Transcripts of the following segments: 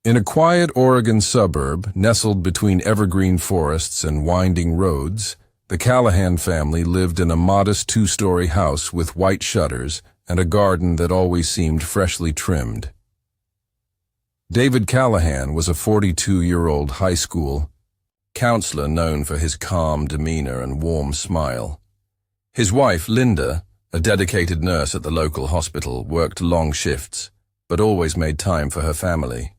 In a quiet Oregon suburb, nestled between evergreen forests and winding roads, the Callahan family lived in a modest two-story house with white shutters and a garden that always seemed freshly trimmed. David Callahan was a 42-year-old high school counselor known for his calm demeanor and warm smile. His wife, Linda, a dedicated nurse at the local hospital, worked long shifts, but always made time for her family.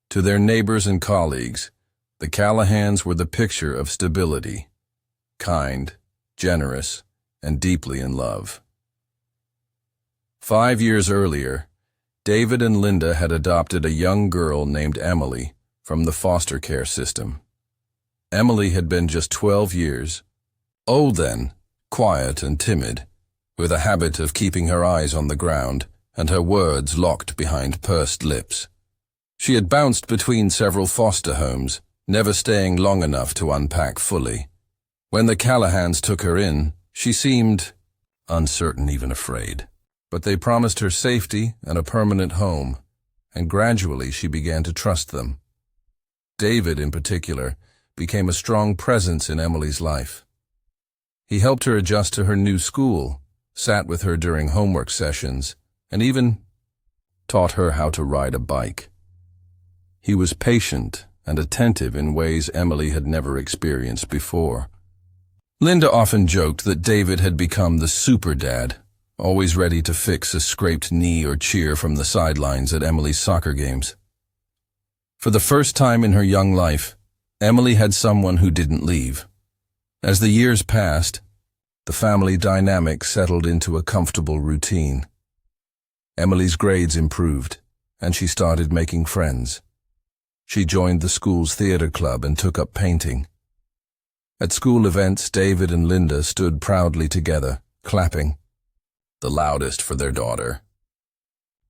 To their neighbors and colleagues, the Callahans were the picture of stability, kind, generous, and deeply in love. 5 years earlier, David and Linda had adopted a young girl named Emily from the foster care system. Emily had been just 12 years old then, quiet and timid, with a habit of keeping her eyes on the ground and her words locked behind pursed lips. She had bounced between several foster homes, never staying long enough to unpack fully. When the Callahans took her in, she seemed uncertain, even afraid. But they promised her safety and a permanent home, and gradually she began to trust them. David, in particular, became a strong presence in Emily's life. He helped her adjust to her new school, sat with her during homework sessions, and even taught her how to ride a bike. He was patient and attentive in ways Emily had never experienced before. Linda often joked that David had become the super dad, always ready to fix a scraped knee or cheer from the sidelines at Emily's soccer games. For the first time in her young life, Emily had someone who didn't leave. As the years passed, the family dynamic settled into a comfortable routine. Emily's grades improved, and she started making friends. She joined the school's theater club and took up painting. At school events, David and Linda stood proudly together, clapping, the loudest for their daughter.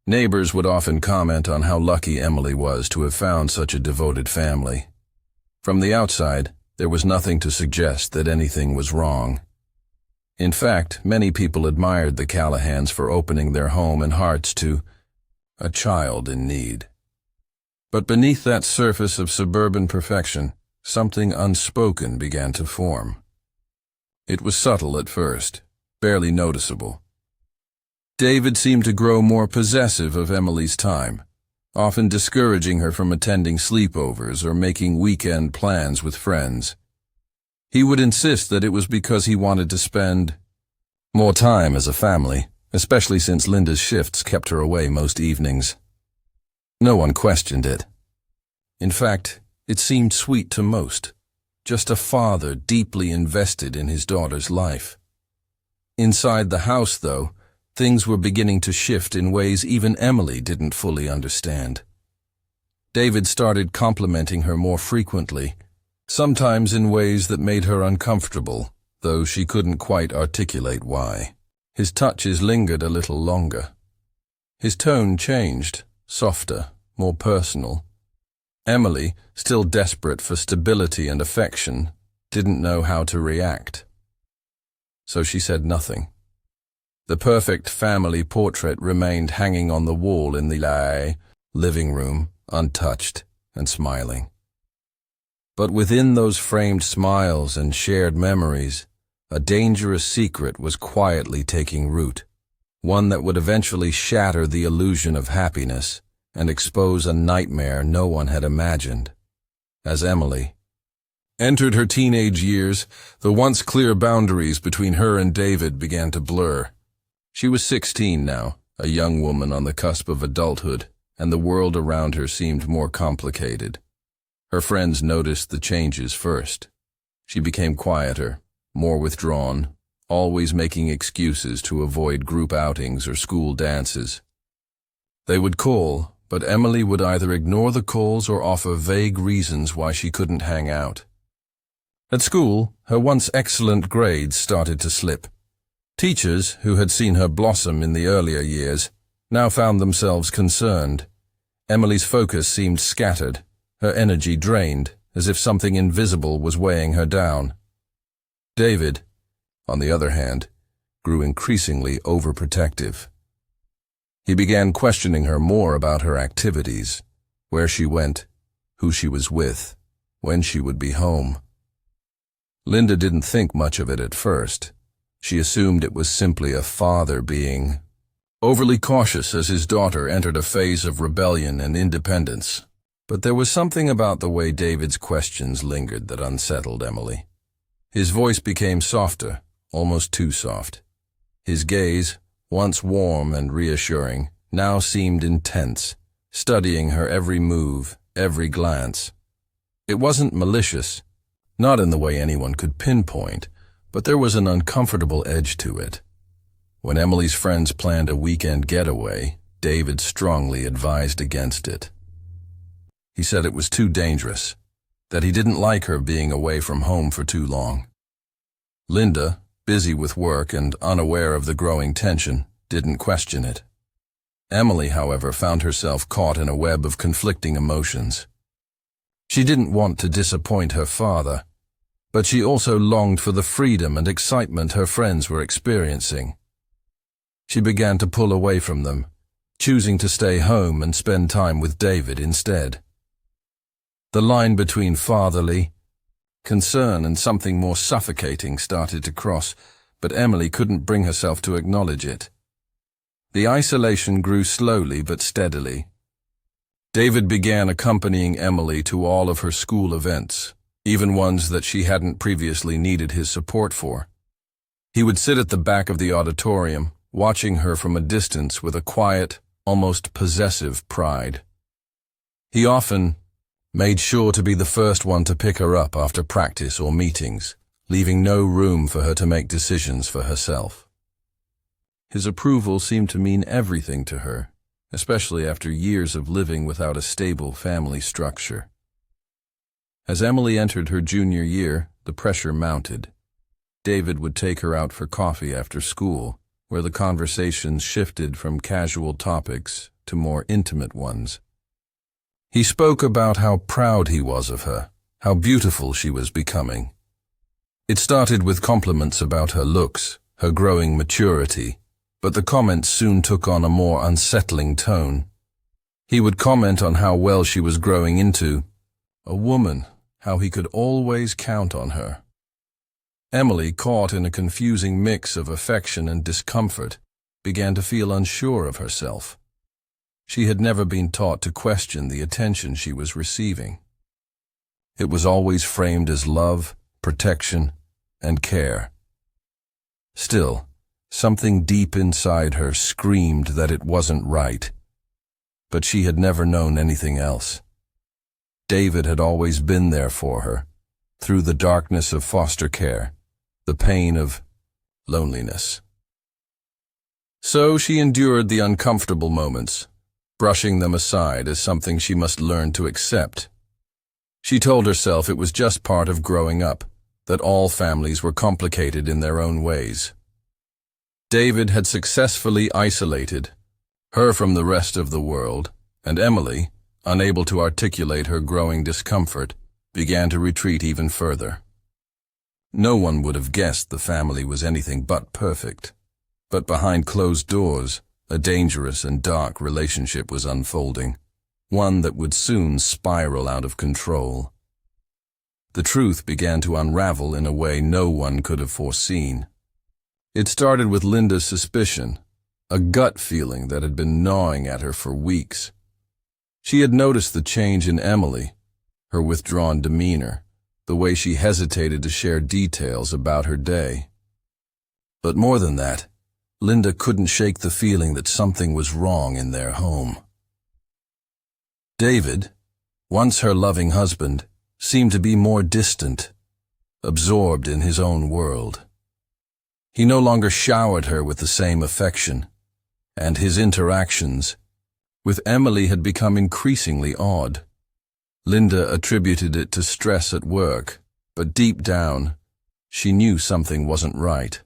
Neighbors would often comment on how lucky Emily was to have found such a devoted family. From the outside, there was nothing to suggest that anything was wrong. In fact, many people admired the Callahans for opening their home and hearts to a child in need. But beneath that surface of suburban perfection, something unspoken began to form. It was subtle at first, barely noticeable. David seemed to grow more possessive of Emily's time, often discouraging her from attending sleepovers or making weekend plans with friends. He would insist that it was because he wanted to spend more time as a family, especially since Linda's shifts kept her away most evenings. No one questioned it. In fact, it seemed sweet to most, just a father deeply invested in his daughter's life. Inside the house, though, things were beginning to shift in ways even Emily didn't fully understand. David started complimenting her more frequently, sometimes in ways that made her uncomfortable, though she couldn't quite articulate why. His touches lingered a little longer. His tone changed, softer, more personal. Emily, still desperate for stability and affection, didn't know how to react. So she said nothing. The perfect family portrait remained hanging on the wall in the living room, untouched and smiling. But within those framed smiles and shared memories, a dangerous secret was quietly taking root, one that would eventually shatter the illusion of happiness and expose a nightmare no one had imagined. As Emily entered her teenage years, the once clear boundaries between her and David began to blur. She was 16 now, a young woman on the cusp of adulthood, and the world around her seemed more complicated. Her friends noticed the changes first. She became quieter, more withdrawn, always making excuses to avoid group outings or school dances. They would call, but Emily would either ignore the calls or offer vague reasons why she couldn't hang out. At school, her once excellent grades started to slip. Teachers, who had seen her blossom in the earlier years, now found themselves concerned. Emily's focus seemed scattered, her energy drained, as if something invisible was weighing her down. David, on the other hand, grew increasingly overprotective. He began questioning her more about her activities, where she went, who she was with, when she would be home. Linda didn't think much of it at first. She assumed it was simply a father being overly cautious as his daughter entered a phase of rebellion and independence. But there was something about the way David's questions lingered that unsettled Emily. His voice became softer, almost too soft. His gaze, once warm and reassuring, now seemed intense, studying her every move, every glance. It wasn't malicious, not in the way anyone could pinpoint, but there was an uncomfortable edge to it. When Emily's friends planned a weekend getaway, David strongly advised against it. He said it was too dangerous, that he didn't like her being away from home for too long. Linda, busy with work and unaware of the growing tension, didn't question it. Emily, however, found herself caught in a web of conflicting emotions. She didn't want to disappoint her father, but she also longed for the freedom and excitement her friends were experiencing. She began to pull away from them, choosing to stay home and spend time with David instead. The line between fatherly concern and something more suffocating started to cross, but Emily couldn't bring herself to acknowledge it. The isolation grew slowly but steadily. David began accompanying Emily to all of her school events, even ones that she hadn't previously needed his support for. He would sit at the back of the auditorium, watching her from a distance with a quiet, almost possessive pride. He often made sure to be the first one to pick her up after practice or meetings, leaving no room for her to make decisions for herself. His approval seemed to mean everything to her, especially after years of living without a stable family structure. As Emily entered her junior year, the pressure mounted. David would take her out for coffee after school, where the conversations shifted from casual topics to more intimate ones. He spoke about how proud he was of her, how beautiful she was becoming. It started with compliments about her looks, her growing maturity, but the comments soon took on a more unsettling tone. He would comment on how well she was growing into a woman, how he could always count on her. Emily, caught in a confusing mix of affection and discomfort, began to feel unsure of herself. She had never been taught to question the attention she was receiving. It was always framed as love, protection, and care. Still, something deep inside her screamed that it wasn't right, but she had never known anything else. David had always been there for her, through the darkness of foster care, the pain of loneliness. So she endured the uncomfortable moments, brushing them aside as something she must learn to accept. She told herself it was just part of growing up, that all families were complicated in their own ways. David had successfully isolated her from the rest of the world, and Emily, unable to articulate her growing discomfort, began to retreat even further. No one would have guessed the family was anything but perfect, but behind closed doors, a dangerous and dark relationship was unfolding, one that would soon spiral out of control. The truth began to unravel in a way no one could have foreseen. It started with Linda's suspicion, a gut feeling that had been gnawing at her for weeks. She had noticed the change in Emily, her withdrawn demeanor, the way she hesitated to share details about her day. But more than that, Linda couldn't shake the feeling that something was wrong in their home. David, once her loving husband, seemed to be more distant, absorbed in his own world. He no longer showered her with the same affection, and his interactions with Emily had become increasingly odd. Linda attributed it to stress at work, but deep down, she knew something wasn't right.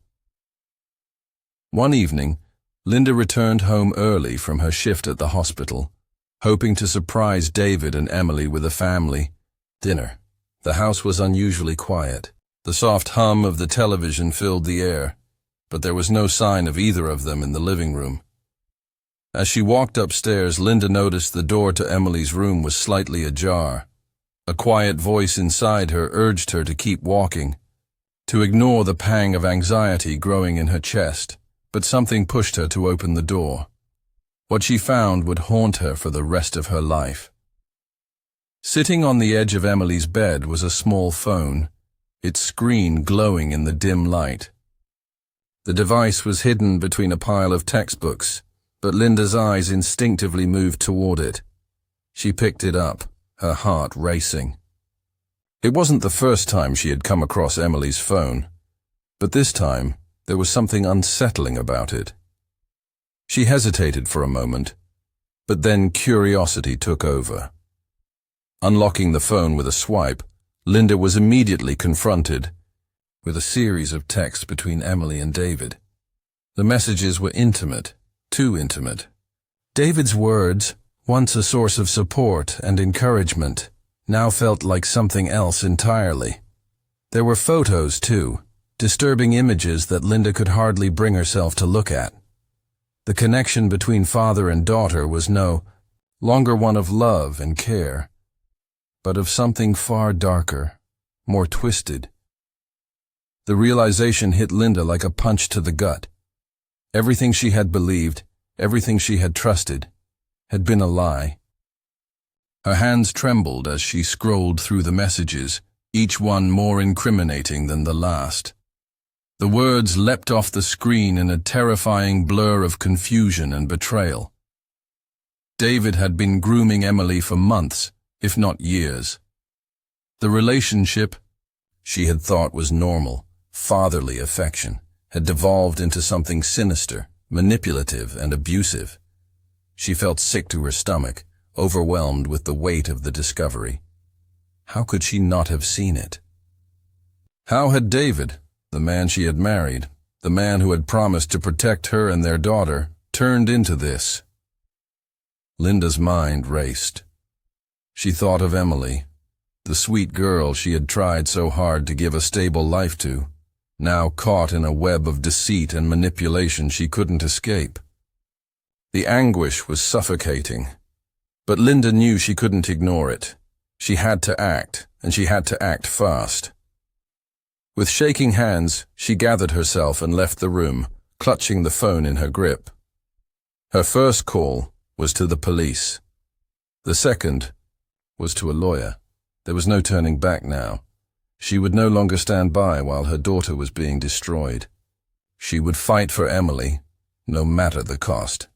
One evening, Linda returned home early from her shift at the hospital, hoping to surprise David and Emily with a family dinner. The house was unusually quiet. The soft hum of the television filled the air, but there was no sign of either of them in the living room. As she walked upstairs, Linda noticed the door to Emily's room was slightly ajar. A quiet voice inside her urged her to keep walking, to ignore the pang of anxiety growing in her chest, but something pushed her to open the door. What she found would haunt her for the rest of her life. Sitting on the edge of Emily's bed was a small phone, its screen glowing in the dim light. The device was hidden between a pile of textbooks, but Linda's eyes instinctively moved toward it. She picked it up, her heart racing. It wasn't the first time she had come across Emily's phone, but this time there was something unsettling about it. She hesitated for a moment, but then curiosity took over. Unlocking the phone with a swipe, Linda was immediately confronted with a series of texts between Emily and David. The messages were intimate, too intimate. David's words, once a source of support and encouragement, now felt like something else entirely. There were photos, too, disturbing images that Linda could hardly bring herself to look at. The connection between father and daughter was no longer one of love and care, but of something far darker, more twisted. The realization hit Linda like a punch to the gut. Everything she had believed, everything she had trusted, had been a lie. Her hands trembled as she scrolled through the messages, each one more incriminating than the last. The words leapt off the screen in a terrifying blur of confusion and betrayal. David had been grooming Emily for months, if not years. The relationship she had thought was normal, fatherly affection, had devolved into something sinister, manipulative, and abusive. She felt sick to her stomach, overwhelmed with the weight of the discovery. How could she not have seen it? How had David, the man she had married, the man who had promised to protect her and their daughter, turned into this? Linda's mind raced. She thought of Emily, the sweet girl she had tried so hard to give a stable life to, now caught in a web of deceit and manipulation she couldn't escape. The anguish was suffocating, but Linda knew she couldn't ignore it. She had to act, and she had to act fast. With shaking hands, she gathered herself and left the room, clutching the phone in her grip. Her first call was to the police. The second was to a lawyer. There was no turning back now. She would no longer stand by while her daughter was being destroyed. She would fight for Emily, no matter the cost.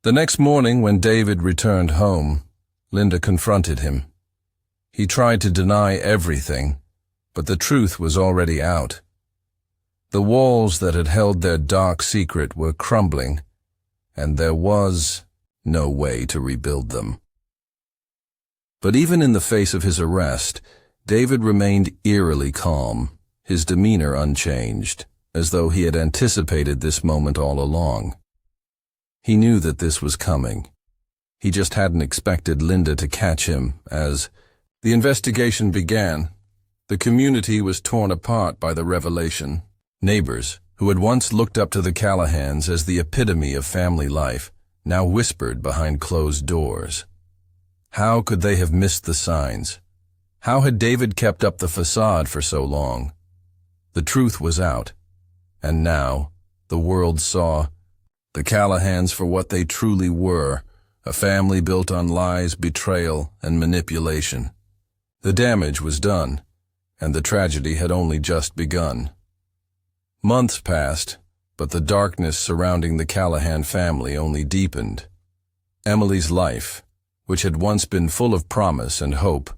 The next morning, when David returned home, Linda confronted him. He tried to deny everything, but the truth was already out. The walls that had held their dark secret were crumbling, and there was no way to rebuild them. But even in the face of his arrest, David remained eerily calm, his demeanor unchanged, as though he had anticipated this moment all along. He knew that this was coming. He just hadn't expected Linda to catch him as the investigation began. The community was torn apart by the revelation. Neighbors, who had once looked up to the Callahans as the epitome of family life, now whispered behind closed doors. How could they have missed the signs? How had David kept up the facade for so long? The truth was out, and now the world saw the Callahans for what they truly were, a family built on lies, betrayal, and manipulation. The damage was done, and the tragedy had only just begun. Months passed, but the darkness surrounding the Callahan family only deepened. Emily's life, which had once been full of promise and hope,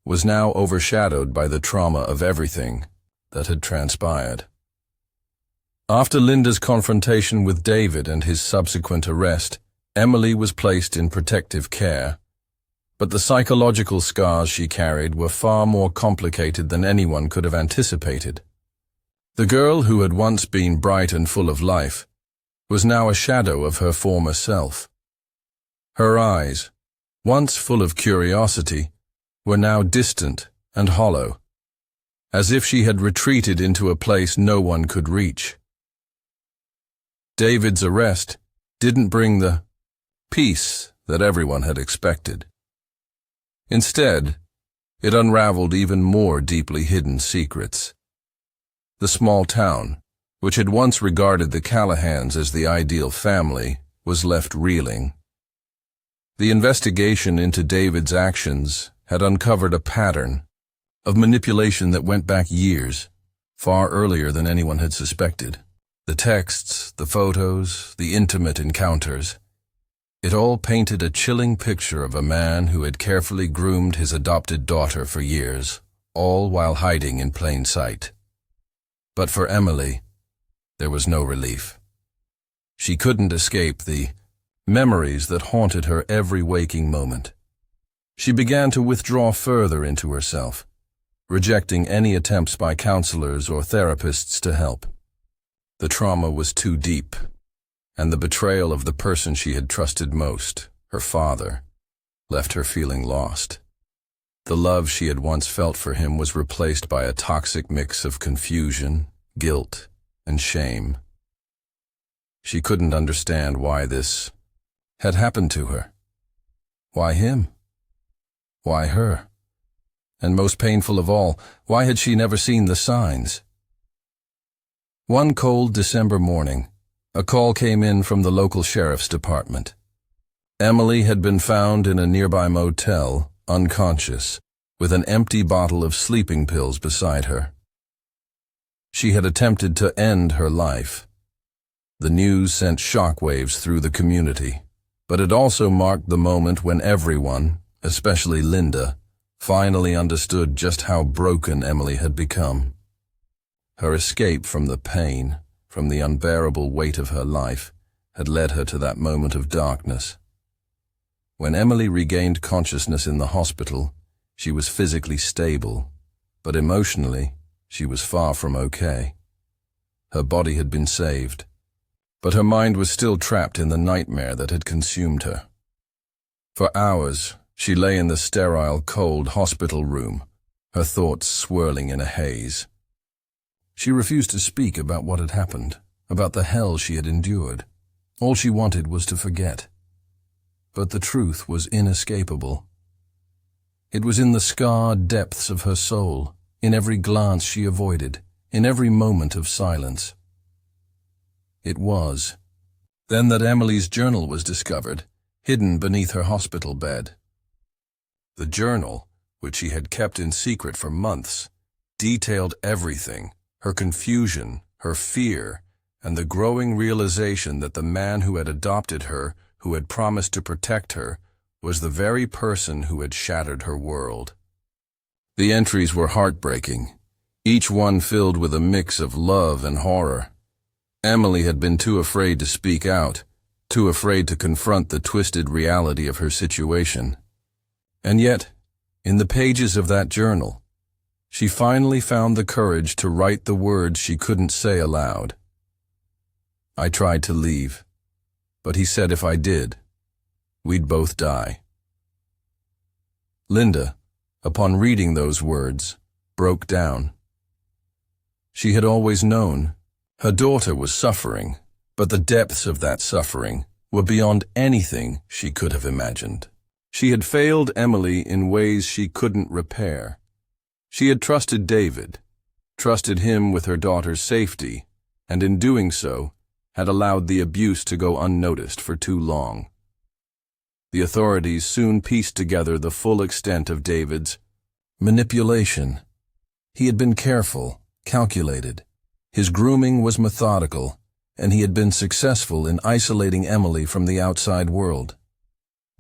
was now overshadowed by the trauma of everything that had transpired. After Linda's confrontation with David and his subsequent arrest, Emily was placed in protective care, but the psychological scars she carried were far more complicated than anyone could have anticipated. The girl who had once been bright and full of life was now a shadow of her former self. Her eyes, once full of curiosity, were now distant and hollow, as if she had retreated into a place no one could reach. David's arrest didn't bring the peace that everyone had expected. Instead, it unraveled even more deeply hidden secrets. The small town, which had once regarded the Callahans as the ideal family, was left reeling. The investigation into David's actions had uncovered a pattern of manipulation that went back years, far earlier than anyone had suspected. The texts, the photos, the intimate encounters. It all painted a chilling picture of a man who had carefully groomed his adopted daughter for years, all while hiding in plain sight. But for Emily, there was no relief. She couldn't escape the memories that haunted her every waking moment. She began to withdraw further into herself, rejecting any attempts by counselors or therapists to help. The trauma was too deep, and the betrayal of the person she had trusted most, her father, left her feeling lost. The love she had once felt for him was replaced by a toxic mix of confusion, guilt, and shame. She couldn't understand why this had happened to her. Why him? Why her? And most painful of all, why had she never seen the signs? One cold December morning, a call came in from the local sheriff's department. Emily had been found in a nearby motel, unconscious, with an empty bottle of sleeping pills beside her. She had attempted to end her life. The news sent shockwaves through the community, but it also marked the moment when everyone, especially Linda, finally understood just how broken Emily had become. Her escape from the pain, from the unbearable weight of her life, had led her to that moment of darkness. When Emily regained consciousness in the hospital, she was physically stable, but emotionally, she was far from okay. Her body had been saved, but her mind was still trapped in the nightmare that had consumed her. For hours, she lay in the sterile, cold hospital room, her thoughts swirling in a haze. She refused to speak about what had happened, about the hell she had endured. All she wanted was to forget. But the truth was inescapable. It was in the scarred depths of her soul, in every glance she avoided, in every moment of silence. It was then that Emily's journal was discovered, hidden beneath her hospital bed. The journal, which she had kept in secret for months, detailed everything, her confusion, her fear, and the growing realization that the man who had adopted her, who had promised to protect her, was the very person who had shattered her world. The entries were heartbreaking, each one filled with a mix of love and horror. Emily had been too afraid to speak out, too afraid to confront the twisted reality of her situation. And yet, in the pages of that journal, she finally found the courage to write the words she couldn't say aloud. I tried to leave, but he said if I did, we'd both die. Linda, upon reading those words, broke down. She had always known her daughter was suffering, but the depths of that suffering were beyond anything she could have imagined. She had failed Emily in ways she couldn't repair. She had trusted David, trusted him with her daughter's safety, and in doing so, had allowed the abuse to go unnoticed for too long. The authorities soon pieced together the full extent of David's manipulation. He had been careful, calculated. His grooming was methodical, and he had been successful in isolating Emily from the outside world.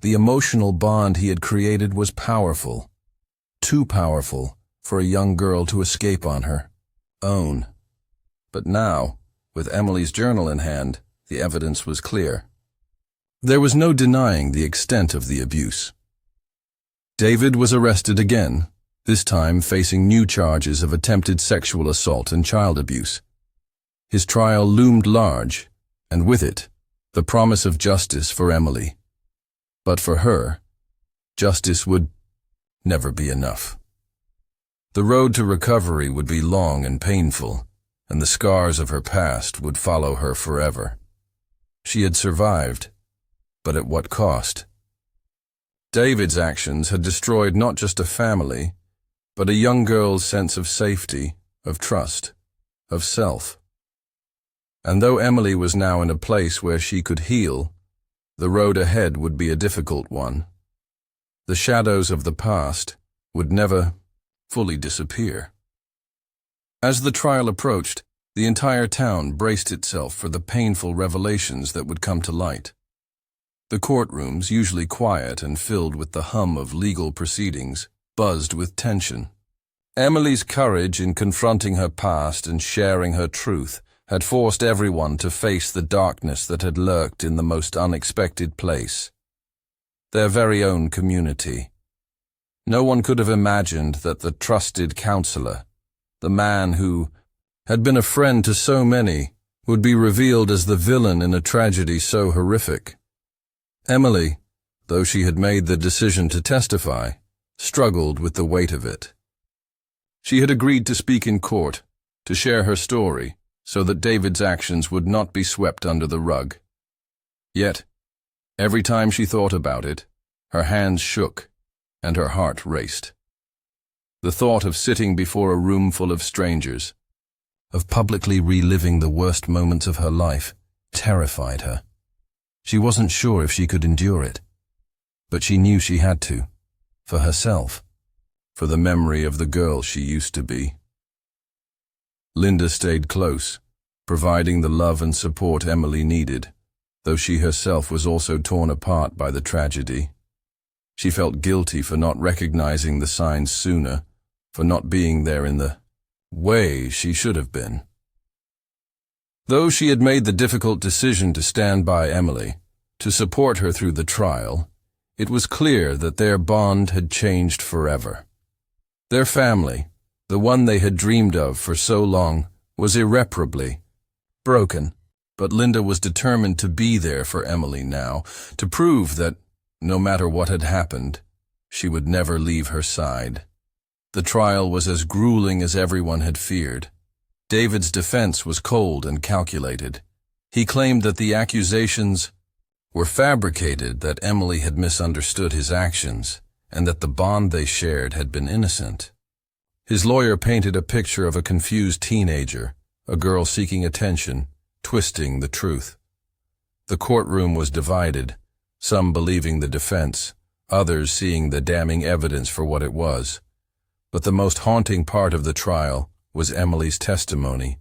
The emotional bond he had created was powerful, too powerful for a young girl to escape on her own. But now, with Emily's journal in hand, the evidence was clear. There was no denying the extent of the abuse. David was arrested again, this time facing new charges of attempted sexual assault and child abuse. His trial loomed large, and with it, the promise of justice for Emily. But for her, justice would never be enough. The road to recovery would be long and painful, and the scars of her past would follow her forever. She had survived, but at what cost? David's actions had destroyed not just a family, but a young girl's sense of safety, of trust, of self. And though Emily was now in a place where she could heal, the road ahead would be a difficult one. The shadows of the past would never fully disappear. As the trial approached, the entire town braced itself for the painful revelations that would come to light. The courtrooms, usually quiet and filled with the hum of legal proceedings, buzzed with tension. Emily's courage in confronting her past and sharing her truth had forced everyone to face the darkness that had lurked in the most unexpected place. Their very own community. No one could have imagined that the trusted counselor, the man who had been a friend to so many, would be revealed as the villain in a tragedy so horrific. Emily, though she had made the decision to testify, struggled with the weight of it. She had agreed to speak in court, to share her story, so that David's actions would not be swept under the rug. Yet, every time she thought about it, her hands shook and her heart raced. The thought of sitting before a room full of strangers, of publicly reliving the worst moments of her life, terrified her. She wasn't sure if she could endure it, but she knew she had to, for herself, for the memory of the girl she used to be. Linda stayed close, providing the love and support Emily needed, though she herself was also torn apart by the tragedy. She felt guilty for not recognizing the signs sooner, for not being there in the way she should have been. Though she had made the difficult decision to stand by Emily, to support her through the trial, it was clear that their bond had changed forever. Their family, the one they had dreamed of for so long, was irreparably broken. But Linda was determined to be there for Emily now, to prove that, no matter what had happened, she would never leave her side. The trial was as grueling as everyone had feared. David's defense was cold and calculated. He claimed that the accusations were fabricated, that Emily had misunderstood his actions, and that the bond they shared had been innocent. His lawyer painted a picture of a confused teenager, a girl seeking attention, twisting the truth. The courtroom was divided, some believing the defense, others seeing the damning evidence for what it was. But the most haunting part of the trial was Emily's testimony.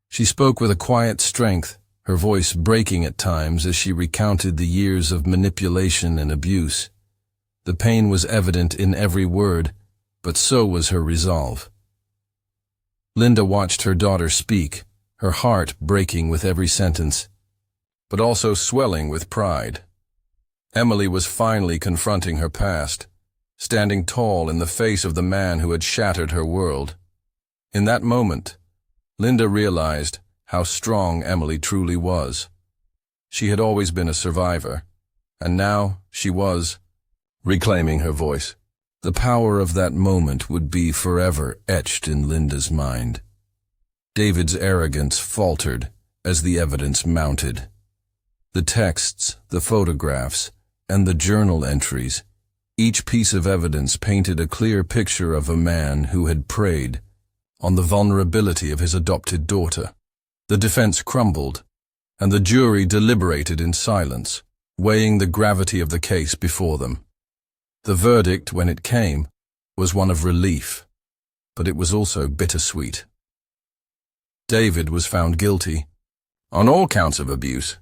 She spoke with a quiet strength, her voice breaking at times as she recounted the years of manipulation and abuse. The pain was evident in every word, but so was her resolve. Linda watched her daughter speak, her heart breaking with every sentence, but also swelling with pride. Emily was finally confronting her past, standing tall in the face of the man who had shattered her world. In that moment, Linda realized how strong Emily truly was. She had always been a survivor, and now she was reclaiming her voice. The power of that moment would be forever etched in Linda's mind. David's arrogance faltered as the evidence mounted. The texts, the photographs, and the journal entries, each piece of evidence painted a clear picture of a man who had preyed on the vulnerability of his adopted daughter. The defense crumbled, and the jury deliberated in silence, weighing the gravity of the case before them. The verdict, when it came, was one of relief, but it was also bittersweet. David was found guilty on all counts of abuse,